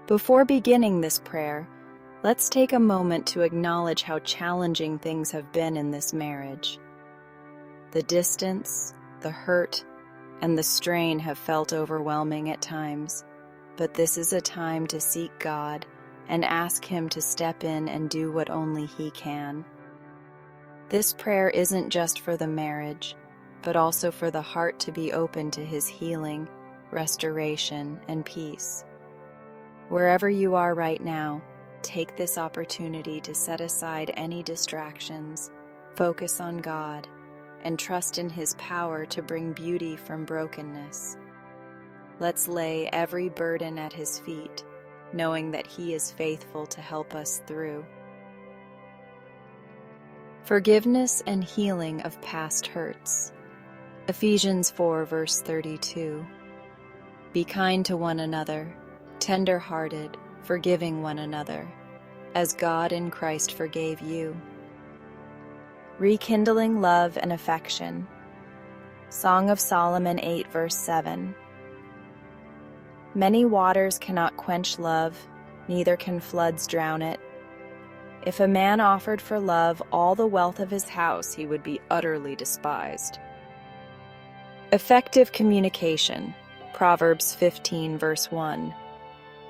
Before beginning this prayer, let's take a moment to acknowledge how challenging things have been in this marriage. The distance, the hurt, and the strain have felt overwhelming at times, but this is a time to seek God and ask Him to step in and do what only He can. This prayer isn't just for the marriage, but also for the heart to be open to His healing, restoration, and peace. Wherever you are right now, take this opportunity to set aside any distractions, focus on God, and trust in His power to bring beauty from brokenness. Let's lay every burden at His feet, knowing that He is faithful to help us through. Forgiveness and healing of past hurts. Ephesians 4 verse 32. Be kind to one another, tender-hearted, forgiving one another, as God in Christ forgave you. Rekindling love and affection. Song of Solomon 8 verse 7. Many waters cannot quench love, neither can floods drown it. If a man offered for love all the wealth of his house, he would be utterly despised. Effective communication. Proverbs 15 verse 1.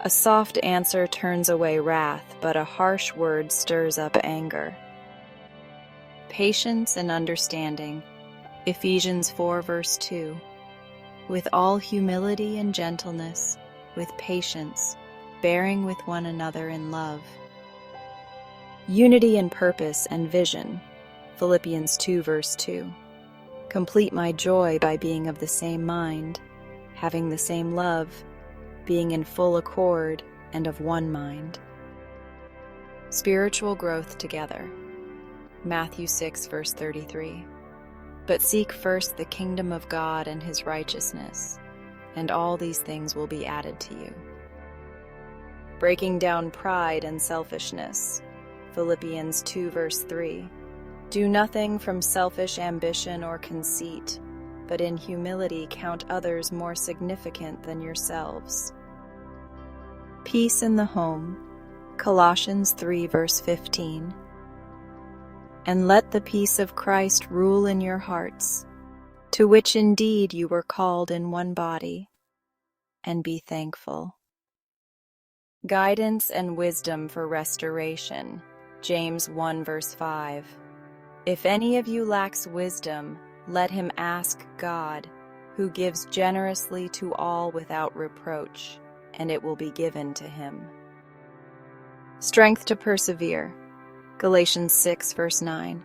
A soft answer turns away wrath, but a harsh word stirs up anger. Patience and understanding. Ephesians 4 verse 2. With all humility and gentleness, with patience, bearing with one another in love. Unity in purpose and vision. Philippians 2 verse 2. Complete my joy by being of the same mind, having the same love, being in full accord and of one mind. Spiritual growth together. Matthew 6 verse 33. But seek first the kingdom of God and His righteousness, and all these things will be added to you. Breaking down pride and selfishness. Philippians 2 verse 3. Do nothing from selfish ambition or conceit, but in humility count others more significant than yourselves. Peace in the home. Colossians 3 verse 15. And let the peace of Christ rule in your hearts, to which indeed you were called in one body, and be thankful. Guidance and wisdom for restoration. James 1 verse 5. If any of you lacks wisdom, let him ask God, who gives generously to all without reproach, and it will be given to him. Strength to persevere. Galatians 6 verse 9.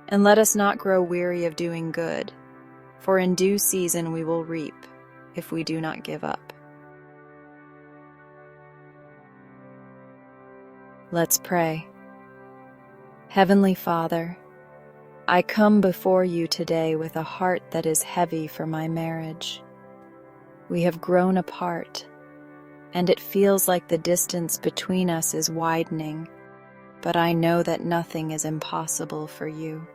And let us not grow weary of doing good, for in due season we will reap, if we do not give up. Let's pray. Heavenly Father, I come before you today with a heart that is heavy for my marriage. We have grown apart, and it feels like the distance between us is widening, but I know that nothing is impossible for you.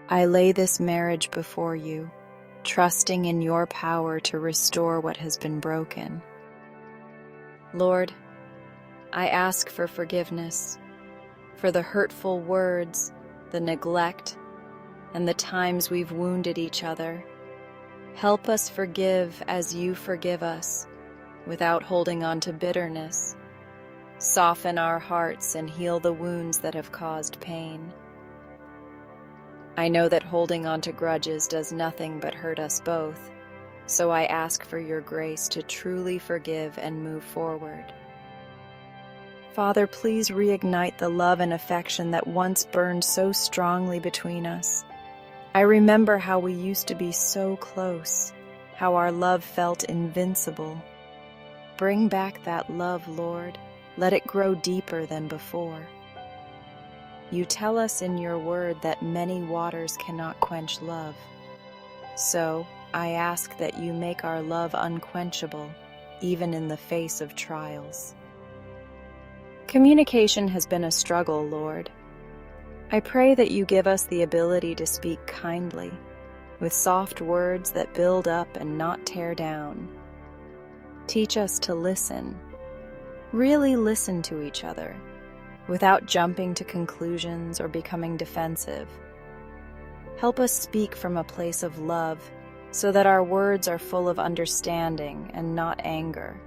I lay this marriage before you, trusting in your power to restore what has been broken. Lord, I ask for forgiveness for the hurtful words, the neglect, and the times we've wounded each other. Help us forgive as you forgive us, without holding on to bitterness. Soften our hearts and heal the wounds that have caused pain. I know that holding on to grudges does nothing but hurt us both, so I ask for your grace to truly forgive and move forward. Father, please reignite the love and affection that once burned so strongly between us. I remember how we used to be so close, how our love felt invincible. Bring back that love, Lord. Let it grow deeper than before. You tell us in your word that many waters cannot quench love. So, I ask that you make our love unquenchable, even in the face of trials. Communication has been a struggle, Lord. I pray that you give us the ability to speak kindly, with soft words that build up and not tear down. Teach us to listen, really listen to each other, without jumping to conclusions or becoming defensive. Help us speak from a place of love so that our words are full of understanding and not anger.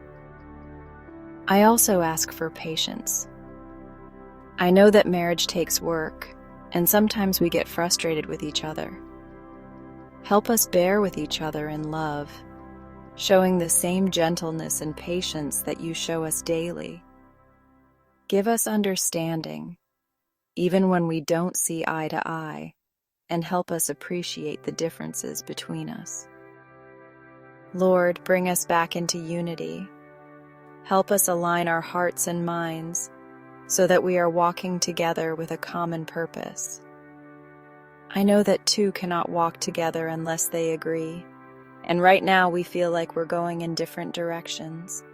I also ask for patience. I know that marriage takes work, and sometimes we get frustrated with each other. Help us bear with each other in love, showing the same gentleness and patience that you show us daily. Give us understanding, even when we don't see eye to eye, and help us appreciate the differences between us. Lord, bring us back into unity. Help us align our hearts and minds so that we are walking together with a common purpose. I know that two cannot walk together unless they agree, and right now we feel like we're going in different directions.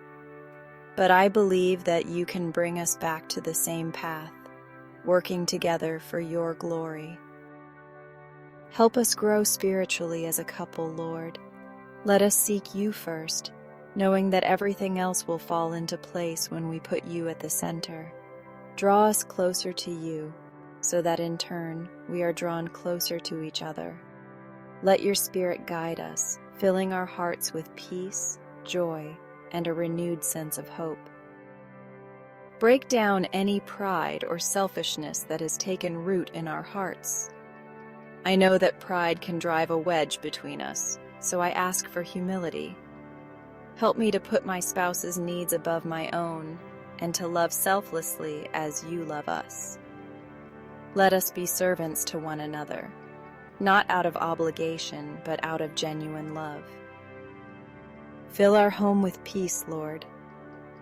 But I believe that you can bring us back to the same path, working together for your glory. Help us grow spiritually as a couple, Lord. Let us seek you first, knowing that everything else will fall into place when we put you at the center. Draw us closer to you, so that in turn we are drawn closer to each other. Let your Spirit guide us, filling our hearts with peace, joy, and a renewed sense of hope. Break down any pride or selfishness that has taken root in our hearts. I know that pride can drive a wedge between us, so I ask for humility. Help me to put my spouse's needs above my own, and to love selflessly as you love us. Let us be servants to one another, not out of obligation, but out of genuine love. Fill our home with peace, Lord.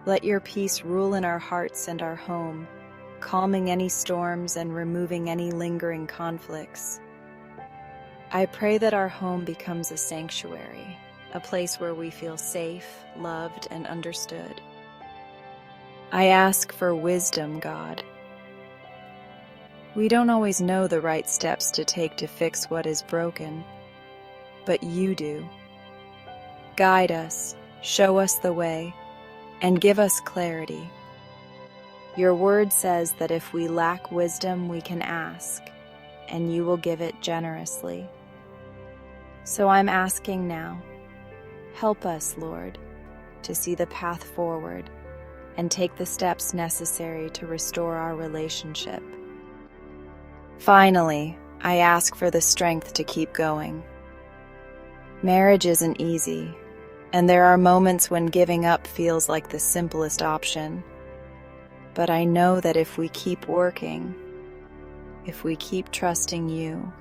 Let your peace rule in our hearts and our home, calming any storms and removing any lingering conflicts. I pray that our home becomes a sanctuary, a place where we feel safe, loved, and understood. I ask for wisdom, God. We don't always know the right steps to take to fix what is broken, but you do. Guide us, show us the way, and give us clarity. Your word says that if we lack wisdom, we can ask, and you will give it generously. So I'm asking now, help us, Lord, to see the path forward and take the steps necessary to restore our relationship. Finally, I ask for the strength to keep going. Marriage isn't easy, and there are moments when giving up feels like the simplest option. But I know that if we keep working, if we keep trusting you,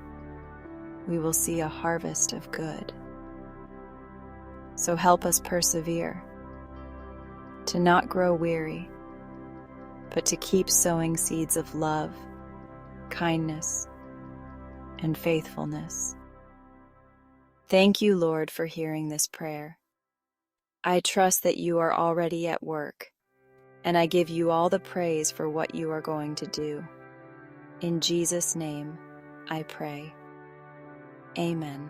we will see a harvest of good. So help us persevere, to not grow weary, but to keep sowing seeds of love, kindness, and faithfulness. Thank you, Lord, for hearing this prayer. I trust that you are already at work, and I give you all the praise for what you are going to do. In Jesus' name, I pray. Amen.